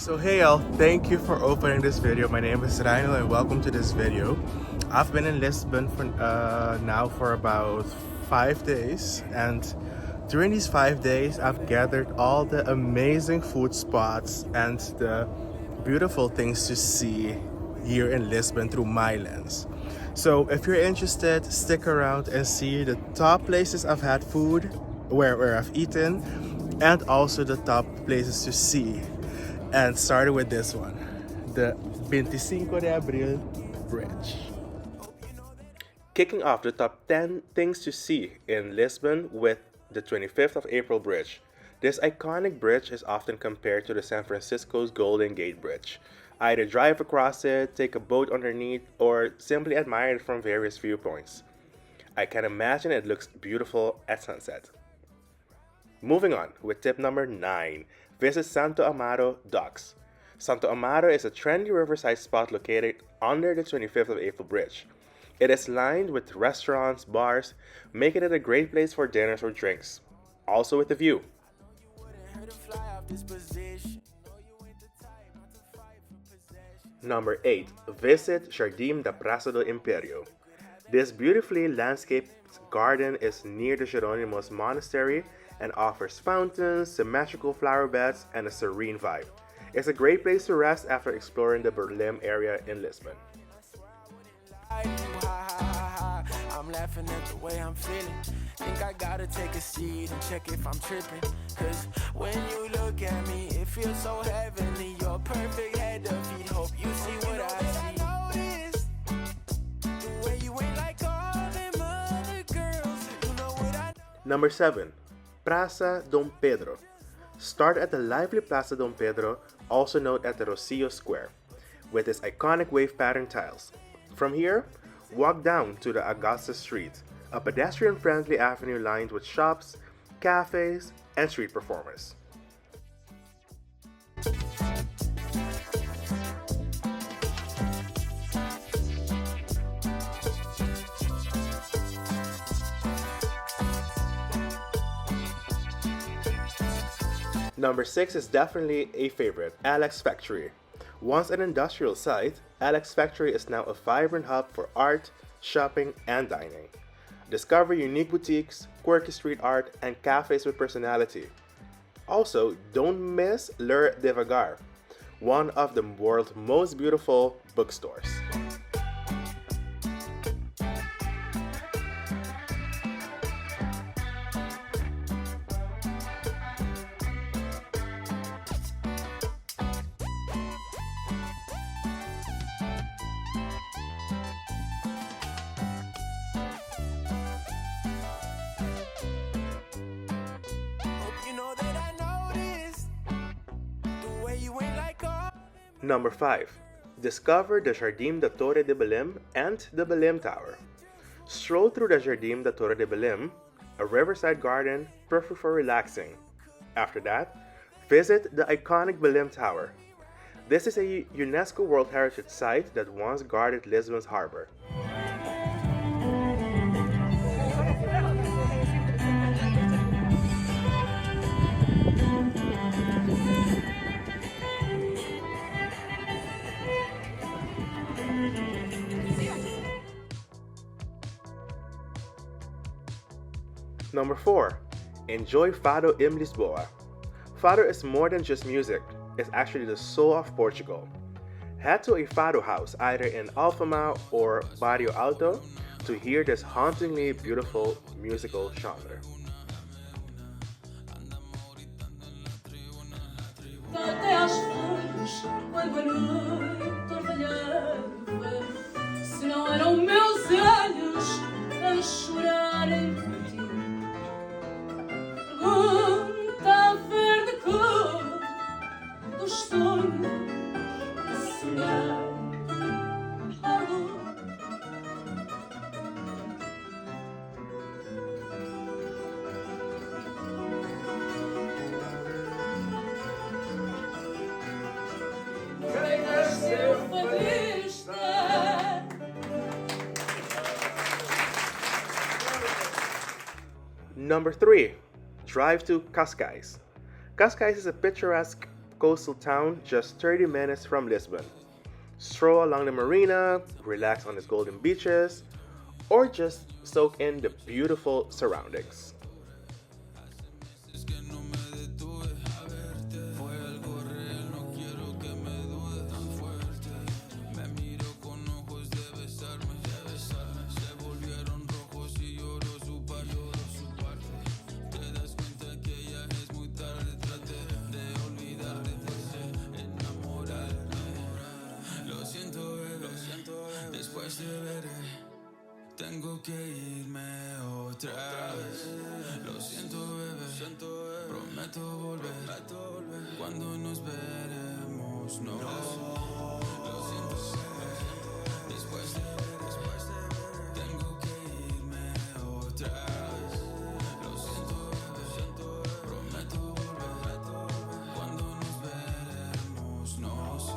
So hey all, thank you for opening this video. My name is Rynell and welcome to this video. I've been in Lisbon for now for about 5 days, and during these 5 days I've gathered all the amazing food spots and the beautiful things to see here in Lisbon through my lens. So if you're interested, stick around and see the top places I've had food, where I've eaten, and also the top places to see. And started with this one, the 25 de Abril Bridge. Kicking off the top 10 things to see in Lisbon with the 25th of April Bridge. This iconic bridge is often compared to the San Francisco's Golden Gate Bridge. Either drive across it, take a boat underneath, or simply admire it from various viewpoints. I can imagine it looks beautiful at sunset. Moving on with tip number 9, visit Santo Amaro Docks. Santo Amaro is a trendy riverside spot located under the 25th of April Bridge. It is lined with restaurants, bars, making it a great place for dinners or drinks. Also with a view. Number 8, visit Jardim da Praça do Império. This beautifully landscaped garden is near the Jerónimos Monastery and offers fountains, symmetrical flower beds, and a serene vibe. It's a great place to rest after exploring the Belém area in Lisbon. I'm laughing at the way I'm feeling. Think I gotta take a seat and check if I'm tripping. Cause when you look at me, it feels so heavenly. Your perfect head of feet. Hope you see what I see. The way you ain't like all them other girls. You know what I know. Number 7. Praça Dom Pedro. Start at the lively Plaza Dom Pedro, also known as the Rocio Square, with its iconic wave pattern tiles. From here, walk down to the Augusta Street, a pedestrian-friendly avenue lined with shops, cafes, and street performers. Number 6 is definitely a favorite, Alex Factory. Once an industrial site, Alex Factory is now a vibrant hub for art, shopping, and dining. Discover unique boutiques, quirky street art, and cafes with personality. Also, don't miss L'Heure Devagar, one of the world's most beautiful bookstores. Number 5. Discover the Jardim da Torre de Belém and the Belém Tower. Stroll through the Jardim da Torre de Belém, a riverside garden perfect for relaxing. After that, visit the iconic Belém Tower. This is a UNESCO World Heritage Site that once guarded Lisbon's harbor. Number 4. Enjoy Fado in Lisboa. Fado is more than just music, it's actually the soul of Portugal. Head to a Fado house either in Alfama or Barrio Alto to hear this hauntingly beautiful musical genre. Number 3. Drive to Cascais. Cascais is a picturesque coastal town just 30 minutes from Lisbon. Stroll along the marina, relax on its golden beaches, or just soak in the beautiful surroundings. Tengo que irme otra vez. Lo siento, bebé. Prometo volver. Cuando nos veremos, no. Lo siento, después de ver. Tengo que irme otra vez. Lo siento, bebé. Prometo volver. Cuando nos veremos, no sé.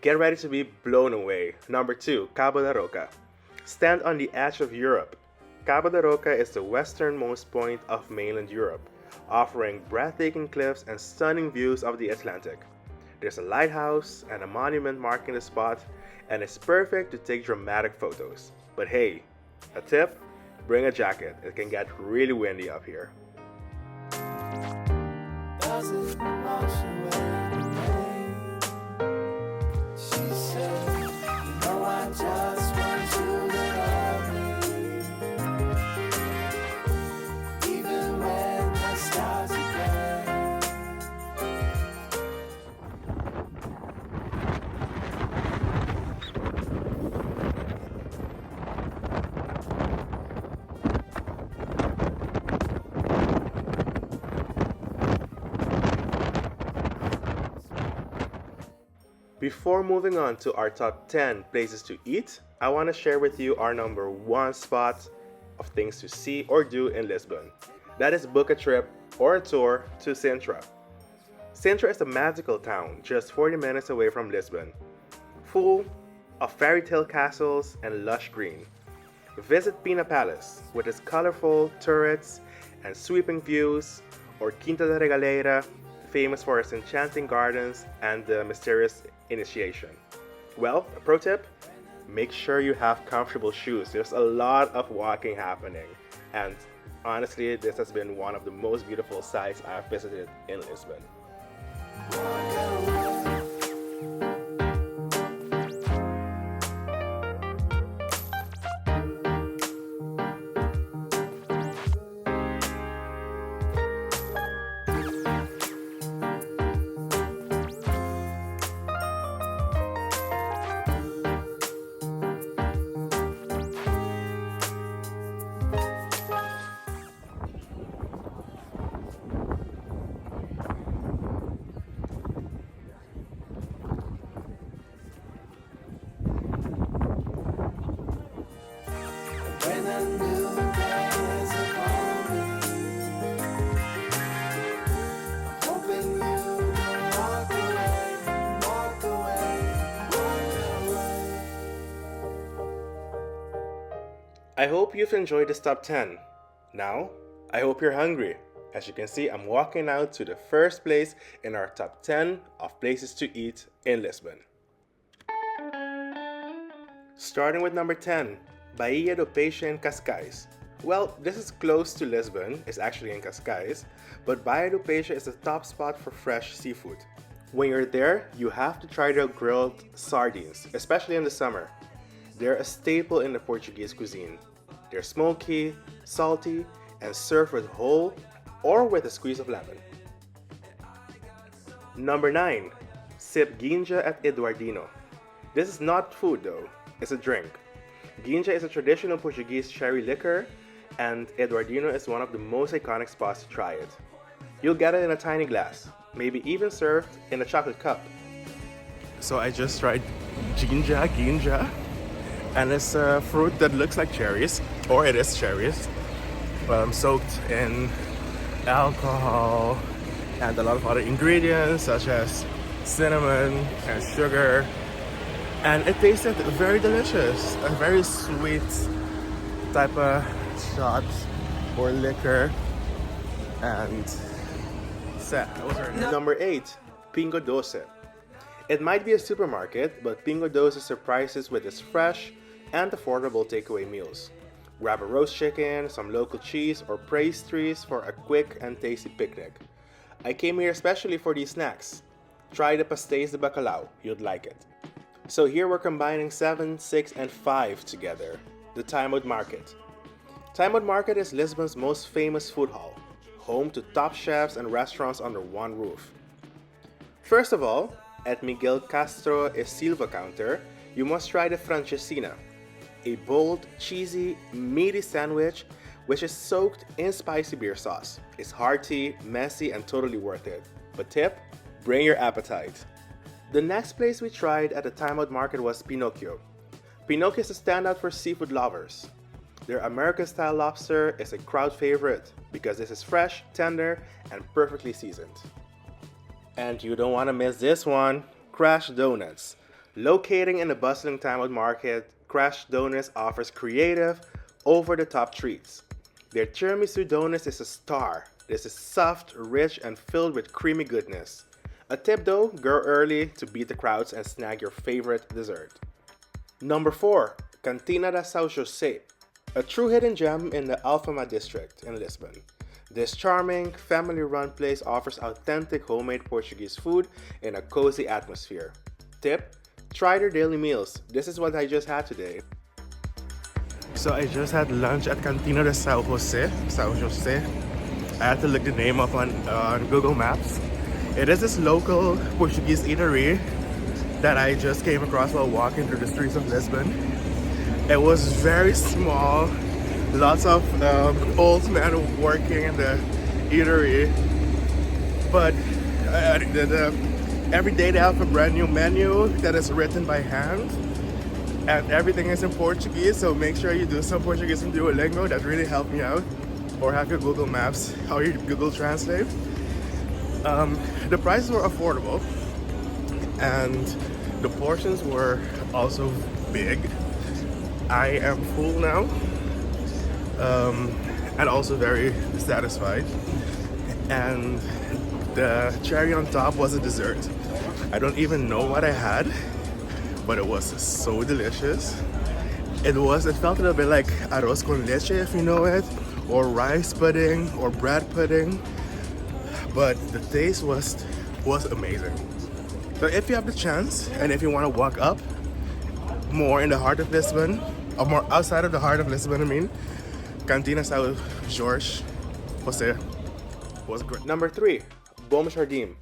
Get ready to be blown away. Number 2, Cabo de Roca. Stand on the edge of Europe. Cabo de Roca is the westernmost point of mainland Europe, offering breathtaking cliffs and stunning views of the Atlantic. There's a lighthouse and a monument marking the spot, and it's perfect to take dramatic photos. But hey, a tip, bring a jacket. It can get really windy up here. Before moving on to our top 10 places to eat, I want to share with you our number 1 spot of things to see or do in Lisbon. That is book a trip or a tour to Sintra. Sintra is a magical town just 40 minutes away from Lisbon, full of fairy tale castles and lush green. Visit Pina Palace with its colorful turrets and sweeping views, or Quinta da Regaleira, famous for its enchanting gardens and the mysterious initiation. Well, a pro tip, make sure you have comfortable shoes. There's a lot of walking happening, and honestly, this has been one of the most beautiful sites I've visited in Lisbon. I hope you've enjoyed this top 10. Now, I hope you're hungry. As you can see, I'm walking out to the first place in our top 10 of places to eat in Lisbon. Starting with number 10, Baía do Peixe in Cascais. Well, this is close to Lisbon, it's actually in Cascais, but Baía do Peixe is the top spot for fresh seafood. When you're there, you have to try the grilled sardines, especially in the summer. They're a staple in the Portuguese cuisine. They're smoky, salty, and served with whole or with a squeeze of lemon. Number 9. Sip ginja at Eduardino. This is not food though, it's a drink. Ginja is a traditional Portuguese sherry liquor, and Eduardino is one of the most iconic spots to try it. You'll get it in a tiny glass, maybe even served in a chocolate cup. So I just tried ginja, and it's a fruit that looks like cherries, or it is cherries. soaked in alcohol and a lot of other ingredients such as cinnamon and sugar, and it tasted very delicious. A very sweet type of shot or liquor. And that was our number 8, Pingo Doce. It might be a supermarket, but Pingo Doce surprises with its fresh and affordable takeaway meals. Grab a roast chicken, some local cheese, or pastries for a quick and tasty picnic. I came here especially for these snacks. Try the pastéis de bacalhau, you'd like it. So here we're combining 7, 6, and 5 together. The TimeOut Market. TimeOut Market is Lisbon's most famous food hall, home to top chefs and restaurants under one roof. First of all, at Miguel Castro e Silva counter, you must try the Francesina, a bold, cheesy, meaty sandwich which is soaked in spicy beer sauce. It's hearty, messy, and totally worth it. But tip, bring your appetite. The next place we tried at the TimeOut Market was Pinocchio. Pinocchio is a standout for seafood lovers. Their American-style lobster is a crowd favorite because this is fresh, tender, and perfectly seasoned. And you don't want to miss this one, Crash Donuts. Locating in the bustling TimeOut Market, Crash Donuts offers creative, over-the-top treats. Their tiramisu donuts is a star. This is soft, rich, and filled with creamy goodness. A tip though, go early to beat the crowds and snag your favorite dessert. Number 4, Cantina da São José, a true hidden gem in the Alfama district in Lisbon. This charming, family-run place offers authentic homemade Portuguese food in a cozy atmosphere. Tip, try their daily meals. This is what I just had today. So I just had lunch at Cantina de São José. I had to look the name up on Google Maps. It is this local Portuguese eatery that I just came across while walking through the streets of Lisbon. It was very small, lots of old men working in the eatery, but every day they have a brand new menu that is written by hand, and everything is in Portuguese, so make sure you do some Portuguese in Duolingo. That really helped me out. Or have your Google Maps or your Google Translate. The prices were affordable, and the portions were also big. I am full now, and also very satisfied. And the cherry on top was a dessert. I don't even know what I had, but it was so delicious. It felt a little bit like arroz con leche, if you know it, or rice pudding, or bread pudding, but the taste was amazing. So if you have the chance, and if you want to walk up more in the heart of Lisbon, or more outside of the heart of Lisbon, Cantina São José was great. Number 3, Bom Jardim.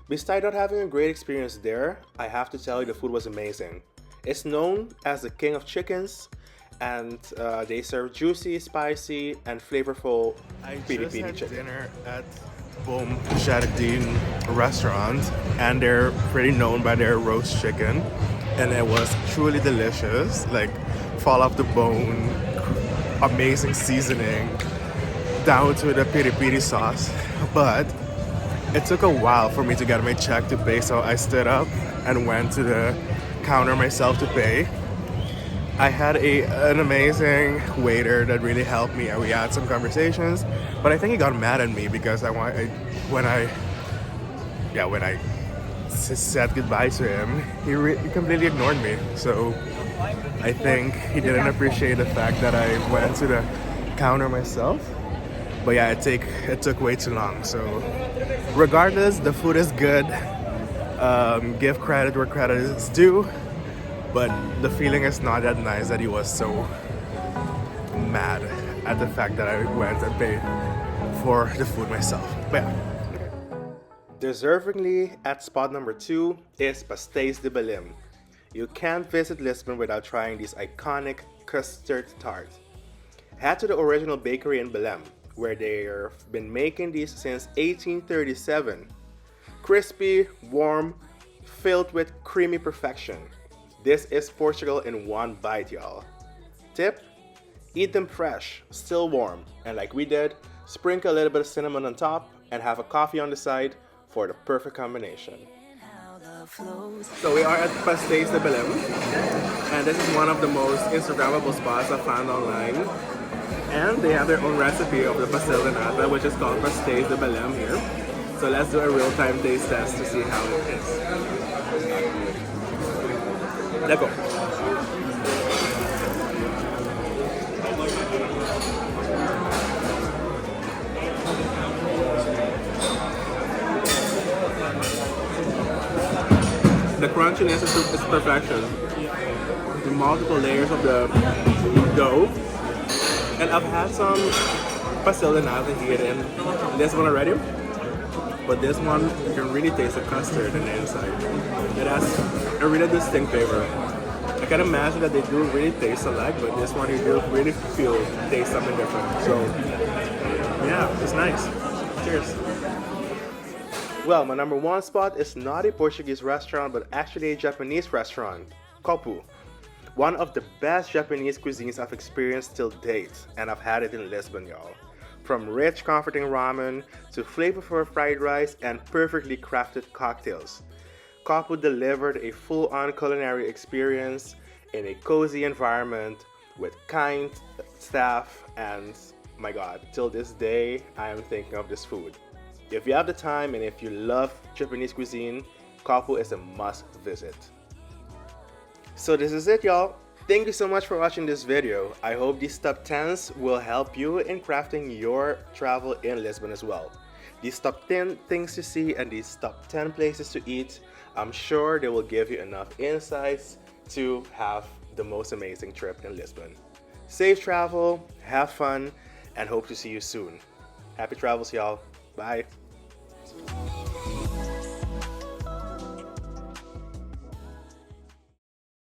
Besides not having a great experience there, I have to tell you the food was amazing. It's known as the king of chickens, and they serve juicy, spicy, and flavorful piri-piri chicken. Dinner at Bom Jardim restaurant, and they're pretty known by their roast chicken, and it was truly delicious, like fall off the bone, amazing seasoning, down to the piri-piri sauce. But it took a while for me to get my check to pay, so I stood up and went to the counter myself to pay. I had an amazing waiter that really helped me, and we had some conversations, but I think he got mad at me because when I said goodbye to him, he completely ignored me. So I think he didn't appreciate the fact that I went to the counter myself. But yeah, it took way too long. So regardless, the food is good. Give credit where credit is due. But the feeling is not that nice that he was so mad at the fact that I went and paid for the food myself. But yeah. Deservingly at spot number 2 is Pastéis de Belém. You can't visit Lisbon without trying this iconic custard tart. Head to the original bakery in Belém, where they've been making these since 1837. Crispy, warm, filled with creamy perfection. This is Portugal in one bite, y'all. Tip, Eat them fresh, still warm, and like we did, sprinkle a little bit of cinnamon on top and have a coffee on the side for the perfect combination. So we are at Pastéis de Belém, and this is one of the most Instagrammable spots I found online. And they have their own recipe of the pastel de nata, which is called Pastéis de Belém here. So let's do a real-time taste test to see how it is. Let's go. The crunchiness is perfection. The multiple layers of the dough. And I've had some pastel de nata here in this one already. But this one, you can really taste the custard in the inside. It has a really distinct flavor. I can imagine that they do really taste alike, but this one you do really taste something different. So yeah, it's nice. Cheers. Well, my number one spot is not a Portuguese restaurant, but actually a Japanese restaurant, Kopu. One of the best Japanese cuisines I've experienced till date, and I've had it in Lisbon, y'all. From rich, comforting ramen to flavorful fried rice and perfectly crafted cocktails, Kopu delivered a full-on culinary experience in a cozy environment with kind staff, and my God, till this day, I am thinking of this food. If you have the time and if you love Japanese cuisine, Kopu is a must visit. So this is it, y'all. Thank you so much for watching this video. I hope these top 10s will help you in crafting your travel in Lisbon as well. These top 10 things to see and these top 10 places to eat, I'm sure they will give you enough insights to have the most amazing trip in Lisbon. Safe travel, have fun, and hope to see you soon. Happy travels, y'all. Bye.